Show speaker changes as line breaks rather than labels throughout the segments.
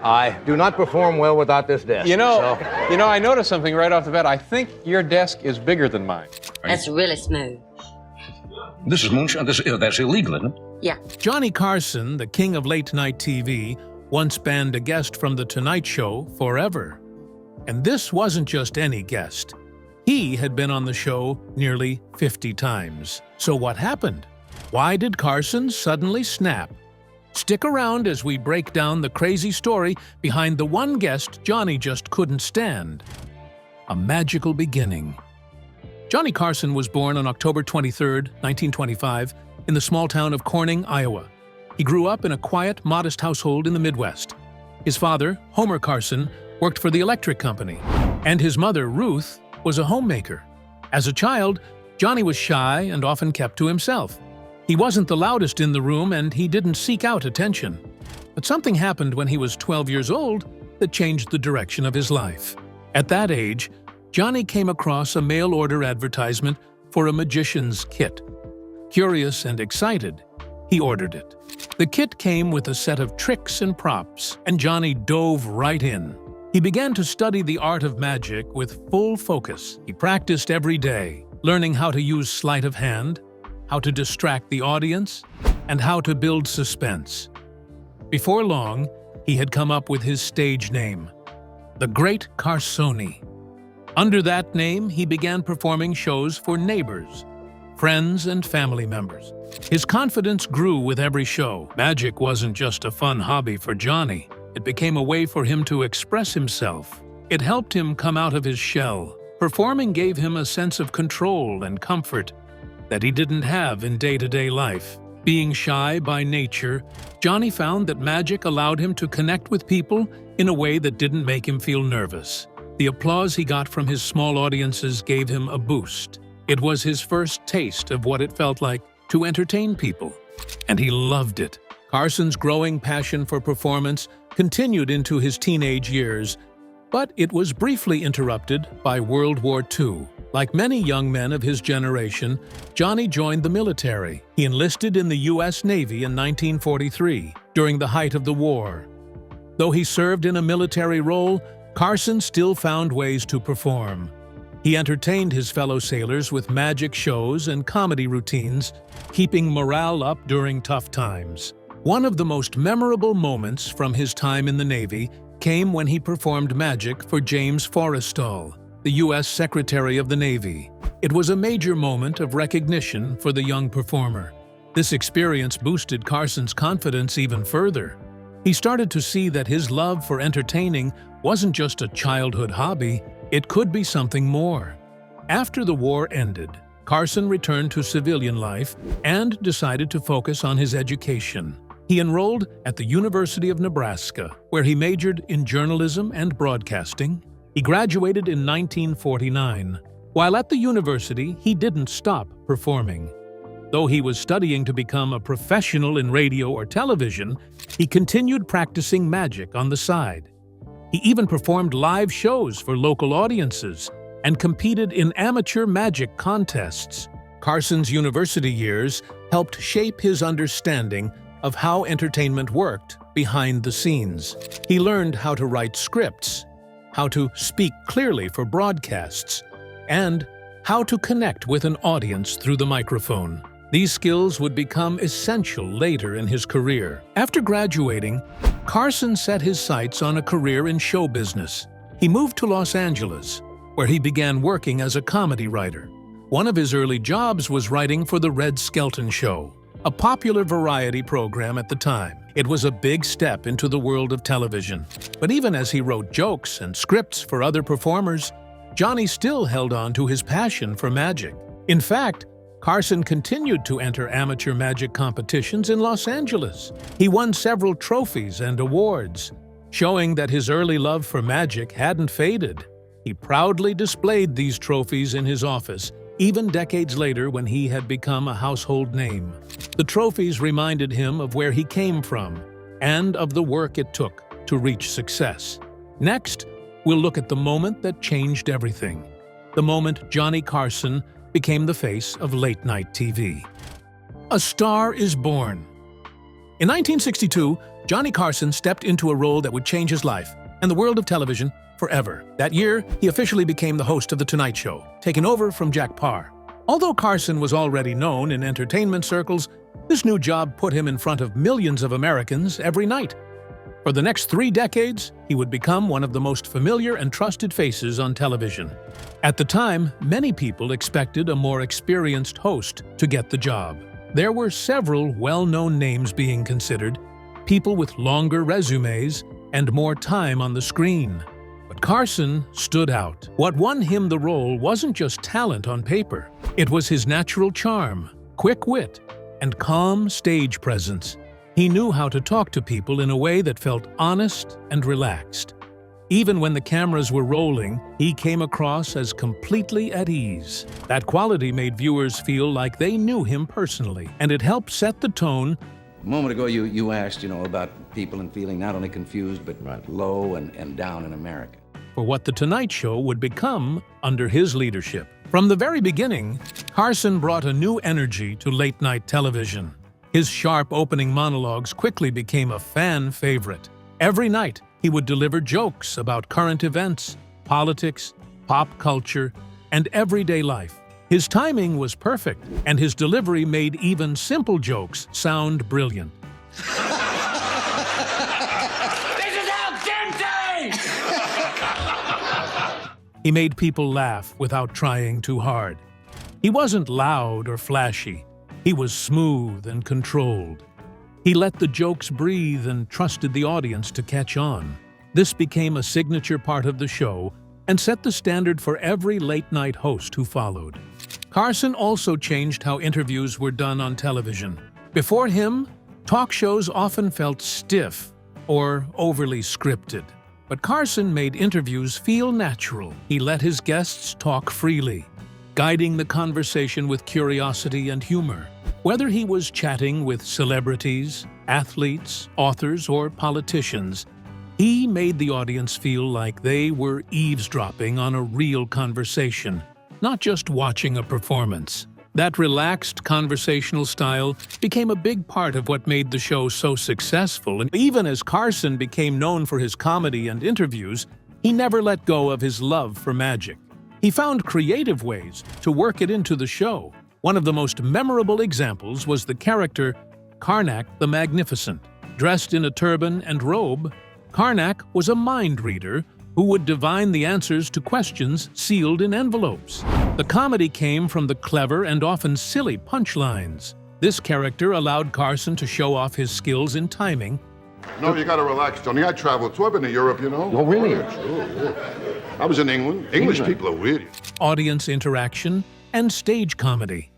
I do not perform well without this desk.
I noticed something right off the bat. I think your desk is bigger than mine.
That's really smooth.
This is moonshine. That's illegal, isn't it?
Yeah.
Johnny Carson, the king of late-night TV, once banned a guest from The Tonight Show forever. And this wasn't just any guest. He had been on the show nearly 50 times. So what happened? Why did Carson suddenly snap? Stick around as we break down the crazy story behind the one guest Johnny just couldn't stand. A magical beginning. Johnny Carson was born on October 23, 1925, in the small town of Corning, Iowa. He grew up in a quiet, modest household in the Midwest. His father, Homer Carson, worked for the electric company, and his mother, Ruth, was a homemaker. As a child, Johnny was shy and often kept to himself. He wasn't the loudest in the room, and he didn't seek out attention. But something happened when he was 12 years old that changed the direction of his life. At that age, Johnny came across a mail-order advertisement for a magician's kit. Curious and excited, he ordered it. The kit came with a set of tricks and props, and Johnny dove right in. He began to study the art of magic with full focus. He practiced every day, learning how to use sleight of hand, how to distract the audience, and how to build suspense. Before long, he had come up with his stage name, the Great Carsoni. Under that name, he began performing shows for neighbors, friends, and family members. His confidence grew with every show. Magic wasn't just a fun hobby for Johnny. It became a way for him to express himself. It helped him come out of his shell. Performing gave him a sense of control and comfort that he didn't have in day-to-day life. Being shy by nature, Johnny found that magic allowed him to connect with people in a way that didn't make him feel nervous. The applause he got from his small audiences gave him a boost. It was his first taste of what it felt like to entertain people, and he loved it. Carson's growing passion for performance continued into his teenage years, but it was briefly interrupted by World War II. Like many young men of his generation, Johnny joined the military. He enlisted in the U.S. Navy in 1943, during the height of the war. Though he served in a military role, Carson still found ways to perform. He entertained his fellow sailors with magic shows and comedy routines, keeping morale up during tough times. One of the most memorable moments from his time in the Navy came when he performed magic for James Forrestal, the U.S. Secretary of the Navy. It was a major moment of recognition for the young performer. This experience boosted Carson's confidence even further. He started to see that his love for entertaining wasn't just a childhood hobby, it could be something more. After the war ended, Carson returned to civilian life and decided to focus on his education. He enrolled at the University of Nebraska, where he majored in journalism and broadcasting. He graduated in 1949. While at the university, he didn't stop performing. Though he was studying to become a professional in radio or television, he continued practicing magic on the side. He even performed live shows for local audiences and competed in amateur magic contests. Carson's university years helped shape his understanding of how entertainment worked behind the scenes. He learned how to write scripts, how to speak clearly for broadcasts, and how to connect with an audience through the microphone. These skills would become essential later in his career. After graduating, Carson set his sights on a career in show business. He moved to Los Angeles, where he began working as a comedy writer. One of his early jobs was writing for The Red Skelton Show, a popular variety program at the time. It was a big step into the world of television. But even as he wrote jokes and scripts for other performers, Johnny still held on to his passion for magic. In fact, Carson continued to enter amateur magic competitions in Los Angeles. He won several trophies and awards, showing that his early love for magic hadn't faded. He proudly displayed these trophies in his office, even decades later when he had become a household name. The trophies reminded him of where he came from and of the work it took to reach success. Next, we'll look at the moment that changed everything, the moment Johnny Carson became the face of late-night TV. A star is born. In 1962, Johnny Carson stepped into a role that would change his life and the world of television forever. That year, he officially became the host of The Tonight Show, taking over from Jack Paar. Although Carson was already known in entertainment circles, this new job put him in front of millions of Americans every night. For the next 3 decades, he would become one of the most familiar and trusted faces on television. At the time, many people expected a more experienced host to get the job. There were several well-known names being considered, people with longer resumes and more time on the screen. But Carson stood out. What won him the role wasn't just talent on paper. It was his natural charm, quick wit, and calm stage presence. He knew how to talk to people in a way that felt honest and relaxed. Even when the cameras were rolling, he came across as completely at ease. That quality made viewers feel like they knew him personally, and it helped set the tone.
A moment ago, you asked, about people and feeling not only confused, but low and down in America.
For what The Tonight Show would become under his leadership. From the very beginning, Carson brought a new energy to late-night television. His sharp opening monologues quickly became a fan favorite. Every night, he would deliver jokes about current events, politics, pop culture, and everyday life. His timing was perfect, and his delivery made even simple jokes sound brilliant.
This is al dente!
He made people laugh without trying too hard. He wasn't loud or flashy. He was smooth and controlled. He let the jokes breathe and trusted the audience to catch on. This became a signature part of the show and set the standard for every late-night host who followed. Carson also changed how interviews were done on television. Before him, talk shows often felt stiff or overly scripted. But Carson made interviews feel natural. He let his guests talk freely, guiding the conversation with curiosity and humor. Whether he was chatting with celebrities, athletes, authors, or politicians, he made the audience feel like they were eavesdropping on a real conversation, not just watching a performance. That relaxed conversational style became a big part of what made the show so successful, and even as Carson became known for his comedy and interviews, he never let go of his love for magic. He found creative ways to work it into the show. One of the most memorable examples was the character Karnak the Magnificent. Dressed in a turban and robe, Karnak was a mind reader who would divine the answers to questions sealed in envelopes. The comedy came from the clever and often silly punchlines. This character allowed Carson to show off his skills in timing.
No, you gotta relax, Johnny. I traveled too. I've been to Europe,
Oh, really?
Yeah, sure, yeah. I was in England. English people are weird.
Audience interaction, and stage comedy.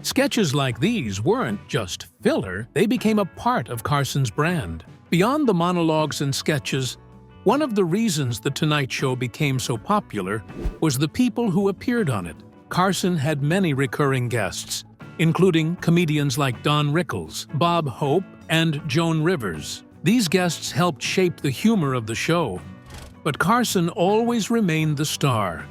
Sketches like these weren't just filler, they became a part of Carson's brand. Beyond the monologues and sketches, one of the reasons The Tonight Show became so popular was the people who appeared on it. Carson had many recurring guests, including comedians like Don Rickles, Bob Hope, and Joan Rivers. These guests helped shape the humor of the show. But Carson always remained the star.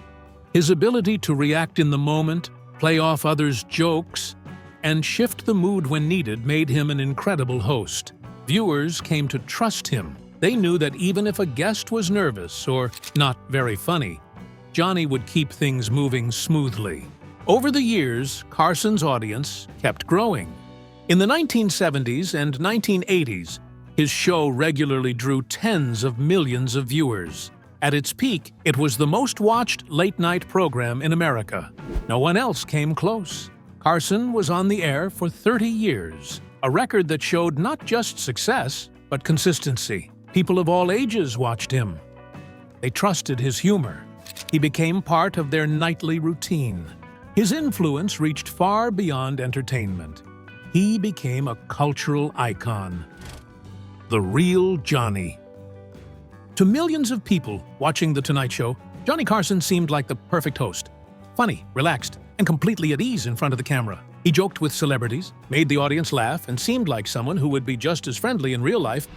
His ability to react in the moment, play off others' jokes, and shift the mood when needed made him an incredible host. Viewers came to trust him. They knew that even if a guest was nervous or not very funny, Johnny would keep things moving smoothly. Over the years, Carson's audience kept growing. In the 1970s and 1980s, his show regularly drew tens of millions of viewers. At its peak, it was the most watched late-night program in America. No one else came close. Carson was on the air for 30 years, a record that showed not just success, but consistency. People of all ages watched him. They trusted his humor. He became part of their nightly routine. His influence reached far beyond entertainment. He became a cultural icon. The real Johnny. To millions of people watching The Tonight Show, Johnny Carson seemed like the perfect host. Funny, relaxed, and completely at ease in front of the camera. He joked with celebrities, made the audience laugh, and seemed like someone who would be just as friendly in real life.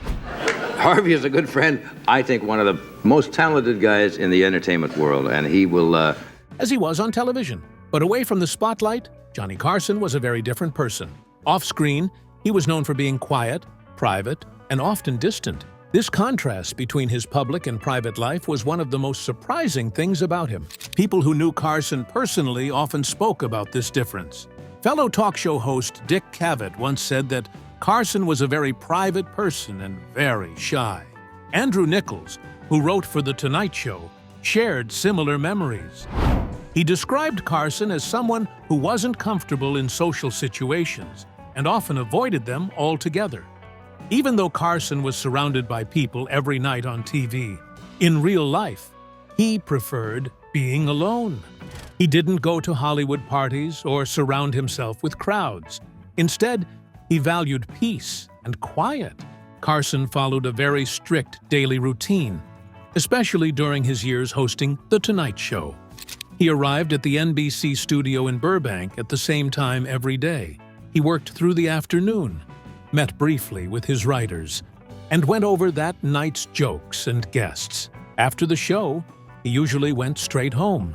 Harvey is a good friend. I think one of the most talented guys in the entertainment world, and he will...
As he was on television. But away from the spotlight, Johnny Carson was a very different person. Off-screen, he was known for being quiet, private, and often distant. This contrast between his public and private life was one of the most surprising things about him. People who knew Carson personally often spoke about this difference. Fellow talk show host Dick Cavett once said that Carson was a very private person and very shy. Andrew Nichols, who wrote for The Tonight Show, shared similar memories. He described Carson as someone who wasn't comfortable in social situations and often avoided them altogether. Even though Carson was surrounded by people every night on TV, in real life, he preferred being alone. He didn't go to Hollywood parties or surround himself with crowds. Instead, he valued peace and quiet. Carson followed a very strict daily routine, especially during his years hosting The Tonight Show. He arrived at the NBC studio in Burbank at the same time every day. He worked through the afternoon, met briefly with his writers, and went over that night's jokes and guests. After the show, he usually went straight home.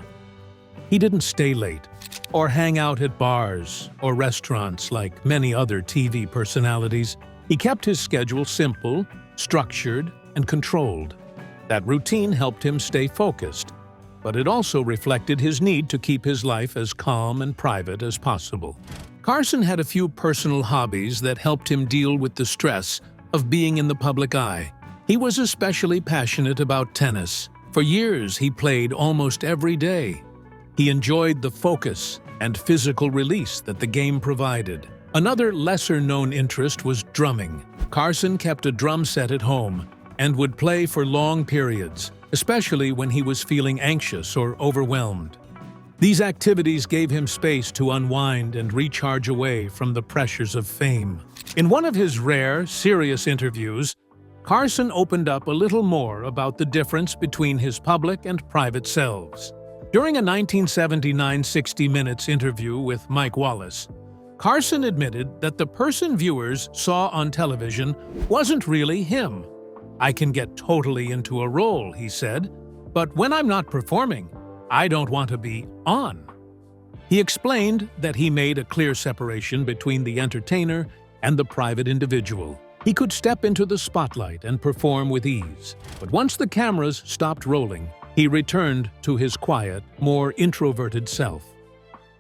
He didn't stay late or hang out at bars or restaurants like many other TV personalities. He kept his schedule simple, structured, and controlled. That routine helped him stay focused, but it also reflected his need to keep his life as calm and private as possible. Carson had a few personal hobbies that helped him deal with the stress of being in the public eye. He was especially passionate about tennis. For years, he played almost every day. He enjoyed the focus and physical release that the game provided. Another lesser-known interest was drumming. Carson kept a drum set at home and would play for long periods, especially when he was feeling anxious or overwhelmed. These activities gave him space to unwind and recharge away from the pressures of fame. In one of his rare, serious interviews, Carson opened up a little more about the difference between his public and private selves. During a 1979 60 Minutes interview with Mike Wallace, Carson admitted that the person viewers saw on television wasn't really him. "I can get totally into a role," he said, "but when I'm not performing, I don't want to be on." He explained that he made a clear separation between the entertainer and the private individual. He could step into the spotlight and perform with ease, but once the cameras stopped rolling, he returned to his quiet, more introverted self.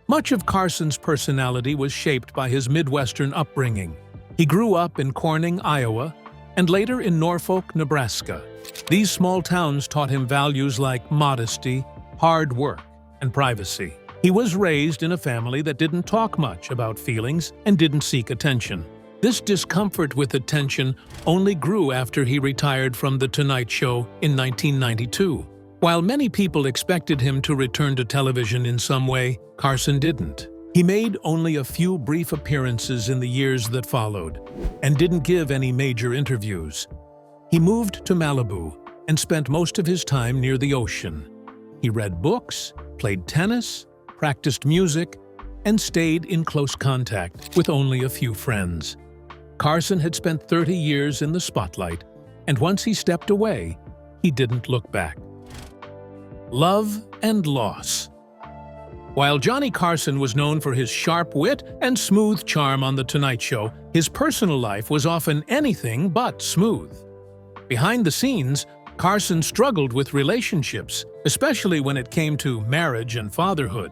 Much of Carson's personality was shaped by his Midwestern upbringing. He grew up in Corning, Iowa, and later in Norfolk, Nebraska. These small towns taught him values like modesty, hard work, and privacy. He was raised in a family that didn't talk much about feelings and didn't seek attention. This discomfort with attention only grew after he retired from The Tonight Show in 1992. While many people expected him to return to television in some way, Carson didn't. He made only a few brief appearances in the years that followed, and didn't give any major interviews. He moved to Malibu and spent most of his time near the ocean. He read books, played tennis, practiced music, and stayed in close contact with only a few friends. Carson had spent 30 years in the spotlight, and once he stepped away, he didn't look back. Love and loss. While Johnny Carson was known for his sharp wit and smooth charm on The Tonight Show, his personal life was often anything but smooth. Behind the scenes, Carson struggled with relationships, especially when it came to marriage and fatherhood.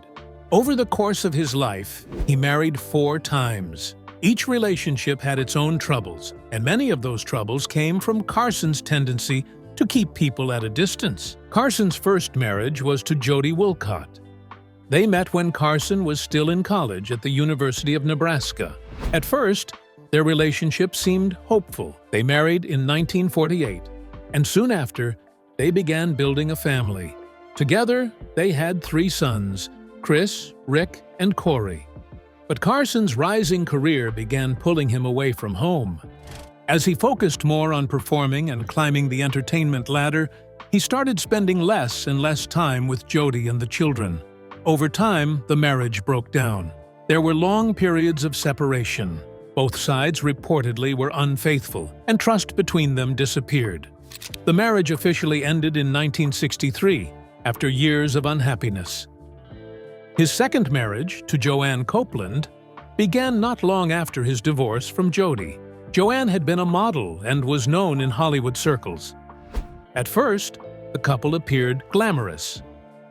Over the course of his life, he married 4 times. Each relationship had its own troubles, and many of those troubles came from Carson's tendency to keep people at a distance. Carson's first marriage was to Jody Wolcott. They met when Carson was still in college at the University of Nebraska. At first, their relationship seemed hopeful. They married in 1948, and soon after, they began building a family. Together, they had 3 sons, Chris, Rick, and Corey. But Carson's rising career began pulling him away from home. As he focused more on performing and climbing the entertainment ladder, he started spending less and less time with Jody and the children. Over time, the marriage broke down. There were long periods of separation. Both sides reportedly were unfaithful, and trust between them disappeared. The marriage officially ended in 1963, after years of unhappiness. His second marriage, to Joanne Copeland, began not long after his divorce from Jody. Joanne had been a model and was known in Hollywood circles. At first, the couple appeared glamorous,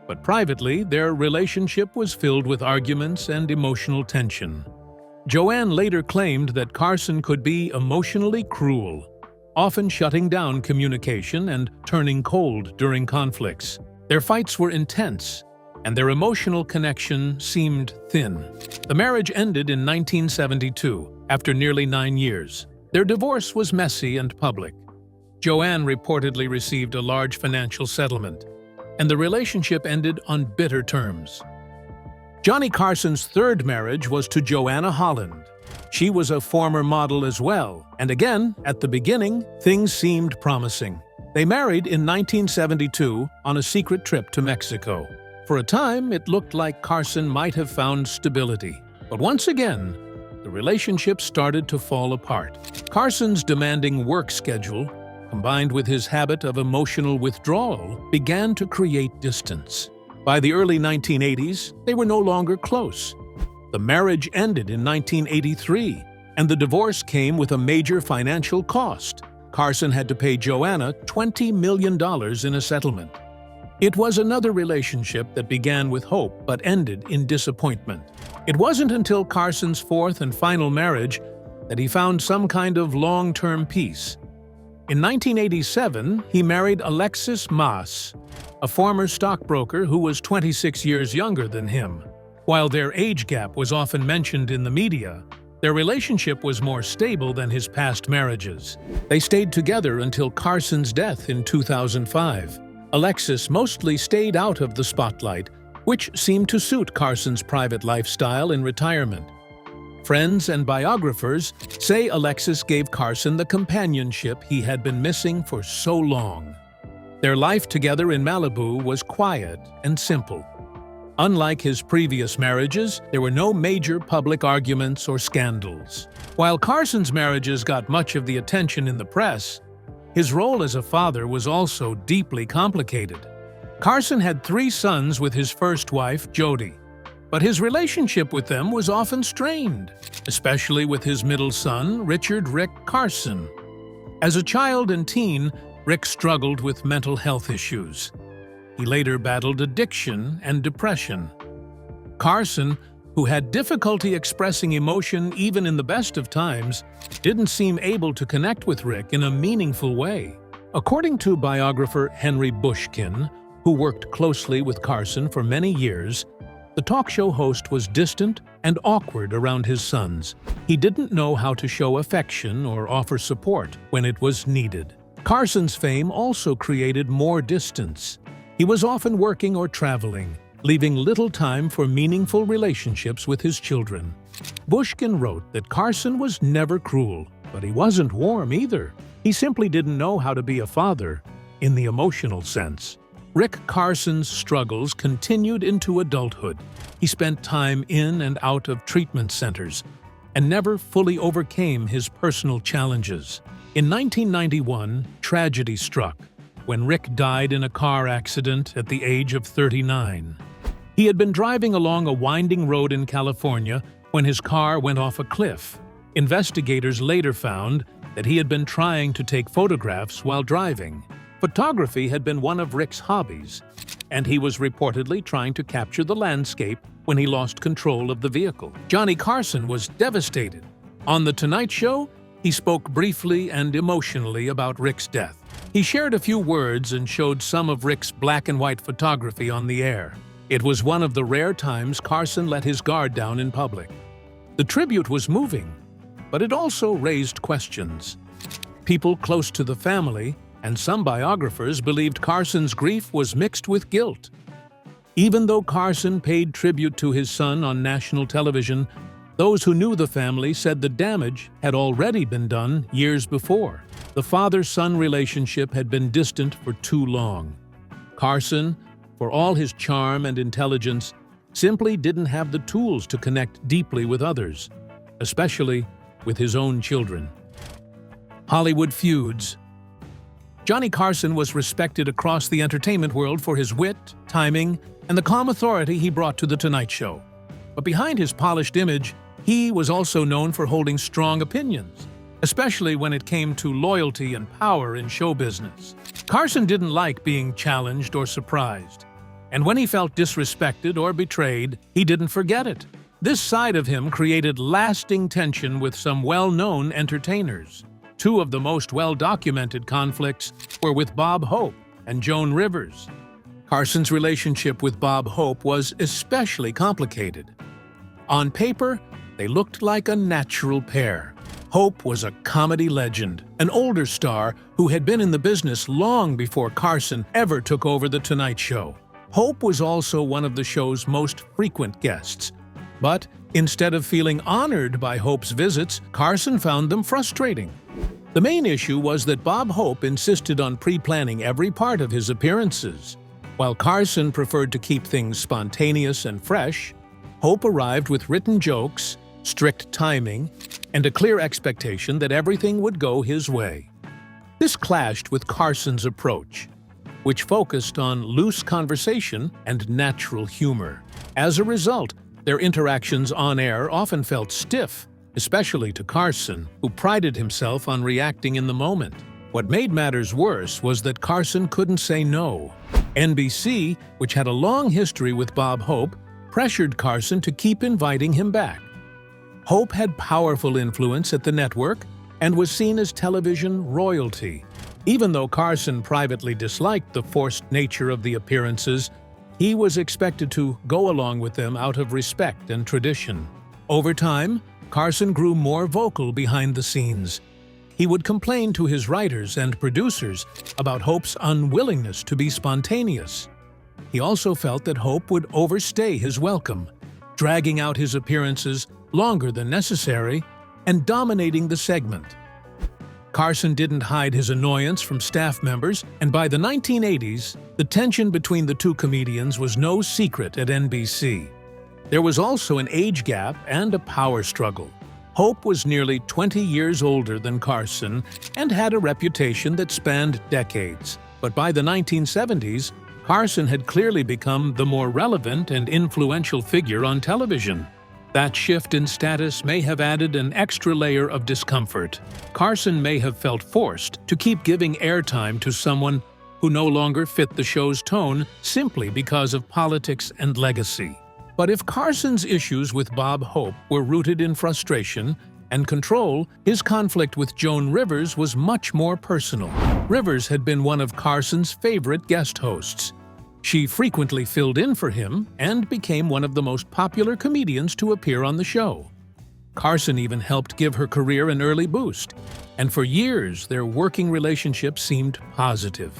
but privately, their relationship was filled with arguments and emotional tension. Joanne later claimed that Carson could be emotionally cruel, often shutting down communication and turning cold during conflicts. Their fights were intense, and their emotional connection seemed thin. The marriage ended in 1972, after nearly 9 years. Their divorce was messy and public. Joanne reportedly received a large financial settlement, and the relationship ended on bitter terms. Johnny Carson's third marriage was to Joanna Holland. She was a former model as well, and again, at the beginning, things seemed promising. They married in 1972 on a secret trip to Mexico. For a time, it looked like Carson might have found stability. But once again, the relationship started to fall apart. Carson's demanding work schedule, combined with his habit of emotional withdrawal, began to create distance. By the early 1980s, they were no longer close. The marriage ended in 1983, and the divorce came with a major financial cost. Carson had to pay Joanna $20 million in a settlement. It was another relationship that began with hope but ended in disappointment. It wasn't until Carson's fourth and final marriage that he found some kind of long-term peace. In 1987, he married Alexis Maas, a former stockbroker who was 26 years younger than him. While their age gap was often mentioned in the media, their relationship was more stable than his past marriages. They stayed together until Carson's death in 2005. Alexis mostly stayed out of the spotlight, which seemed to suit Carson's private lifestyle in retirement. Friends and biographers say Alexis gave Carson the companionship he had been missing for so long. Their life together in Malibu was quiet and simple. Unlike his previous marriages, there were no major public arguments or scandals. While Carson's marriages got much of the attention in the press, his role as a father was also deeply complicated. Carson had 3 sons with his first wife, Jody, but his relationship with them was often strained, especially with his middle son, Richard "Rick" Carson. As a child and teen, Rick struggled with mental health issues. He later battled addiction and depression. Carson, who had difficulty expressing emotion even in the best of times, didn't seem able to connect with Rick in a meaningful way. According to biographer Henry Bushkin, who worked closely with Carson for many years, the talk show host was distant and awkward around his sons. He didn't know how to show affection or offer support when it was needed. Carson's fame also created more distance. He was often working or traveling, leaving little time for meaningful relationships with his children. Bushkin wrote that Carson was never cruel, but he wasn't warm either. He simply didn't know how to be a father in the emotional sense. Rick Carson's struggles continued into adulthood. He spent time in and out of treatment centers and never fully overcame his personal challenges. In 1991, tragedy struck when Rick died in a car accident at the age of 39. He had been driving along a winding road in California when his car went off a cliff. Investigators later found that he had been trying to take photographs while driving. Photography had been one of Rick's hobbies, and he was reportedly trying to capture the landscape when he lost control of the vehicle. Johnny Carson was devastated. On The Tonight Show, he spoke briefly and emotionally about Rick's death. He shared a few words and showed some of Rick's black and white photography on the air. It was one of the rare times Carson let his guard down in public. The tribute was moving, but it also raised questions. People close to the family and some biographers believed Carson's grief was mixed with guilt. Even though Carson paid tribute to his son on national television, those who knew the family said the damage had already been done years before. The father-son relationship had been distant for too long. Carson, for all his charm and intelligence, simply didn't have the tools to connect deeply with others, especially with his own children. Hollywood feuds. Johnny Carson was respected across the entertainment world for his wit, timing, and the calm authority he brought to The Tonight Show. But behind his polished image, he was also known for holding strong opinions, especially when it came to loyalty and power in show business. Carson didn't like being challenged or surprised, and when he felt disrespected or betrayed, he didn't forget it. This side of him created lasting tension with some well-known entertainers. Two of the most well-documented conflicts were with Bob Hope and Joan Rivers. Carson's relationship with Bob Hope was especially complicated. On paper, they looked like a natural pair. Hope was a comedy legend, an older star who had been in the business long before Carson ever took over The Tonight Show. Hope was also one of the show's most frequent guests. But instead of feeling honored by Hope's visits, Carson found them frustrating. The main issue was that Bob Hope insisted on pre-planning every part of his appearances. While Carson preferred to keep things spontaneous and fresh, Hope arrived with written jokes, strict timing, and a clear expectation that everything would go his way. This clashed with Carson's approach, which focused on loose conversation and natural humor. As a result, their interactions on air often felt stiff, especially to Carson, who prided himself on reacting in the moment. What made matters worse was that Carson couldn't say no. NBC, which had a long history with Bob Hope, pressured Carson to keep inviting him back. Hope had powerful influence at the network and was seen as television royalty. Even though Carson privately disliked the forced nature of the appearances, he was expected to go along with them out of respect and tradition. Over time, Carson grew more vocal behind the scenes. He would complain to his writers and producers about Hope's unwillingness to be spontaneous. He also felt that Hope would overstay his welcome, dragging out his appearances longer than necessary and dominating the segment. Carson didn't hide his annoyance from staff members, and by the 1980s, the tension between the two comedians was no secret at NBC. There was also an age gap and a power struggle. Hope was nearly 20 years older than Carson and had a reputation that spanned decades. But by the 1970s, Carson had clearly become the more relevant and influential figure on television. That shift in status may have added an extra layer of discomfort. Carson may have felt forced to keep giving airtime to someone who no longer fit the show's tone simply because of politics and legacy. But if Carson's issues with Bob Hope were rooted in frustration and control, his conflict with Joan Rivers was much more personal. Rivers had been one of Carson's favorite guest hosts. She frequently filled in for him and became one of the most popular comedians to appear on the show. Carson even helped give her career an early boost, and for years their working relationship seemed positive.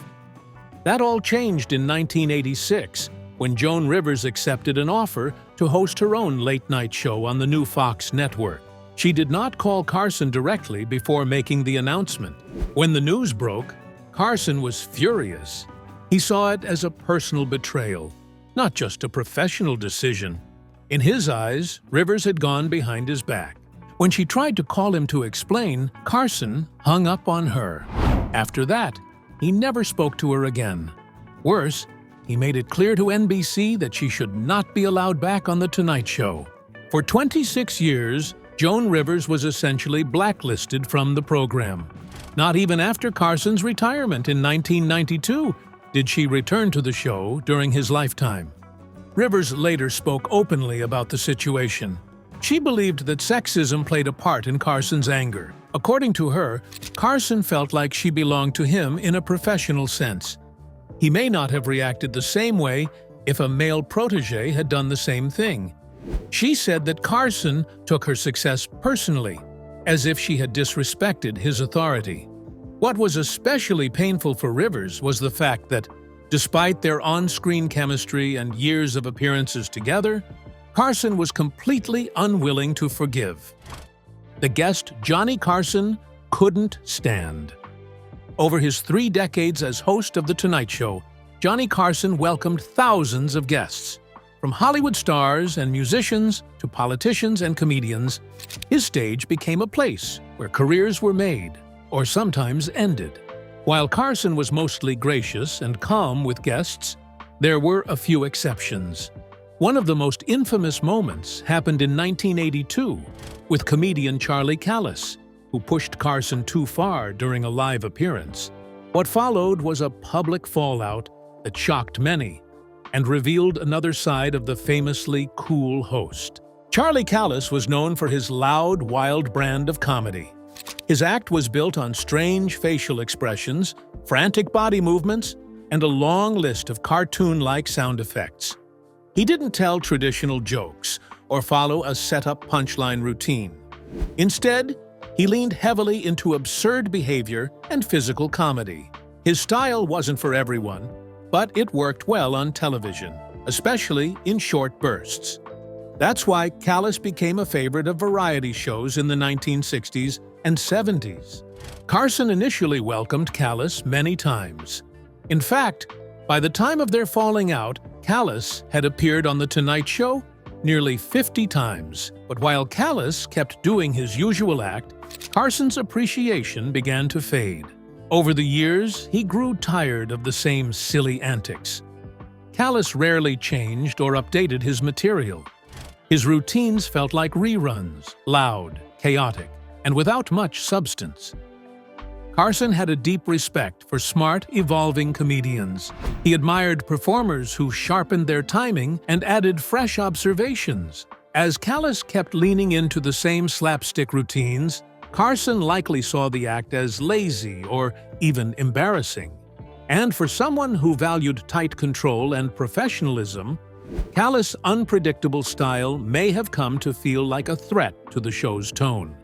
That all changed in 1986, when Joan Rivers accepted an offer to host her own late-night show on the new Fox network. She did not call Carson directly before making the announcement. When the news broke, Carson was furious. He saw it as a personal betrayal, not just a professional decision. In his eyes, Rivers had gone behind his back. When she tried to call him to explain, Carson hung up on her. After that, he never spoke to her again. Worse, he made it clear to NBC that she should not be allowed back on The Tonight Show. For 26 years, Joan Rivers was essentially blacklisted from the program. Not even after Carson's retirement in 1992 did she return to the show during his lifetime. Rivers later spoke openly about the situation. She believed that sexism played a part in Carson's anger. According to her, Carson felt like she belonged to him in a professional sense. He may not have reacted the same way if a male protege had done the same thing. She said that Carson took her success personally, as if she had disrespected his authority. What was especially painful for Rivers was the fact that, despite their on-screen chemistry and years of appearances together, Carson was completely unwilling to forgive. The guest Johnny Carson couldn't stand. Over his 3 decades as host of The Tonight Show, Johnny Carson welcomed thousands of guests. From Hollywood stars and musicians to politicians and comedians, his stage became a place where careers were made, or sometimes ended. While Carson was mostly gracious and calm with guests, there were a few exceptions. One of the most infamous moments happened in 1982 with comedian Charlie Callas, who pushed Carson too far during a live appearance. What followed was a public fallout that shocked many and revealed another side of the famously cool host. Charlie Callas was known for his loud, wild brand of comedy. His act was built on strange facial expressions, frantic body movements, and a long list of cartoon-like sound effects. He didn't tell traditional jokes or follow a set-up punchline routine. Instead, he leaned heavily into absurd behavior and physical comedy. His style wasn't for everyone, but it worked well on television, especially in short bursts. That's why Callas became a favorite of variety shows in the 1960s and 70s. Carson initially welcomed Callas many times. In fact, by the time of their falling out, Callas had appeared on The Tonight Show nearly 50 times. But while Callas kept doing his usual act, Carson's appreciation began to fade. Over the years, he grew tired of the same silly antics. Callas rarely changed or updated his material. His routines felt like reruns, loud, chaotic, and without much substance. Carson had a deep respect for smart, evolving comedians. He admired performers who sharpened their timing and added fresh observations. As Callas kept leaning into the same slapstick routines, Carson likely saw the act as lazy or even embarrassing. And for someone who valued tight control and professionalism, Callas' unpredictable style may have come to feel like a threat to the show's tone.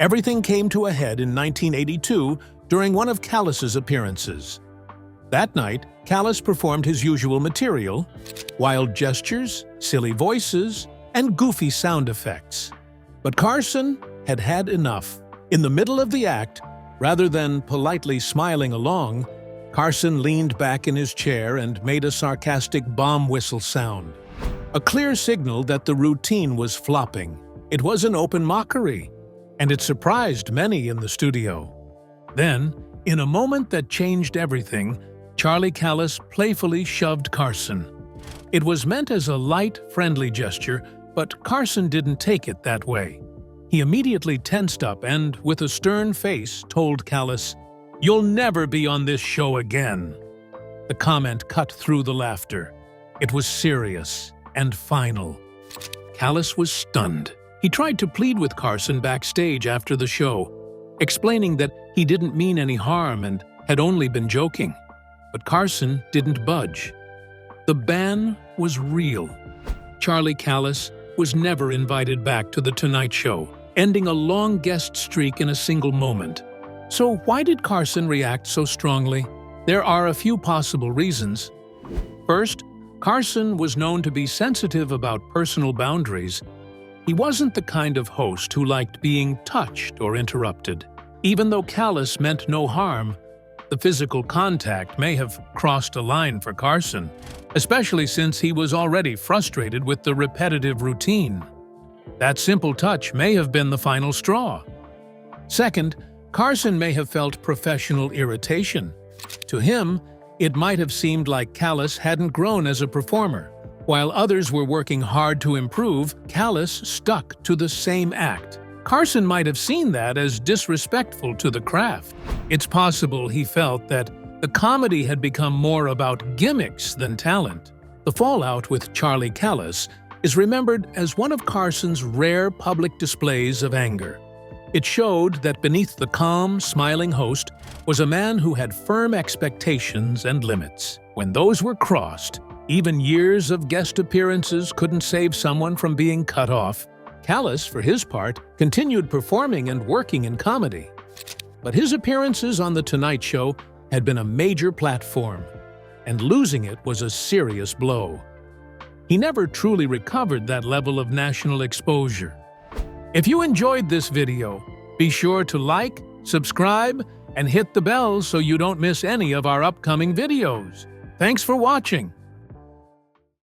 Everything came to a head in 1982 during one of Callas's appearances. That night, Callas performed his usual material: wild gestures, silly voices, and goofy sound effects. But Carson had had enough. In the middle of the act, rather than politely smiling along, Carson leaned back in his chair and made a sarcastic bomb whistle sound. A clear signal that the routine was flopping. It was an open mockery, and it surprised many in the studio. Then, in a moment that changed everything, Charlie Callas playfully shoved Carson. It was meant as a light, friendly gesture, but Carson didn't take it that way. He immediately tensed up and, with a stern face, told Callas, "You'll never be on this show again." The comment cut through the laughter. It was serious and final. Callas was stunned. He tried to plead with Carson backstage after the show, explaining that he didn't mean any harm and had only been joking. But Carson didn't budge. The ban was real. Charlie Callas was never invited back to The Tonight Show, ending a long guest streak in a single moment. So why did Carson react so strongly? There are a few possible reasons. First, Carson was known to be sensitive about personal boundaries. He wasn't the kind of host who liked being touched or interrupted. Even though Callas meant no harm, the physical contact may have crossed a line for Carson, especially since he was already frustrated with the repetitive routine. That simple touch may have been the final straw. Second, Carson may have felt professional irritation. To him, it might have seemed like Callas hadn't grown as a performer. While others were working hard to improve, Callas stuck to the same act. Carson might have seen that as disrespectful to the craft. It's possible he felt that the comedy had become more about gimmicks than talent. The fallout with Charlie Callas is remembered as one of Carson's rare public displays of anger. It showed that beneath the calm, smiling host was a man who had firm expectations and limits. When those were crossed, even years of guest appearances couldn't save someone from being cut off. Callas, for his part, continued performing and working in comedy. But his appearances on The Tonight Show had been a major platform, and losing it was a serious blow. He never truly recovered that level of national exposure. If you enjoyed this video, be sure to like, subscribe, and hit the bell so you don't miss any of our upcoming videos. Thanks for watching.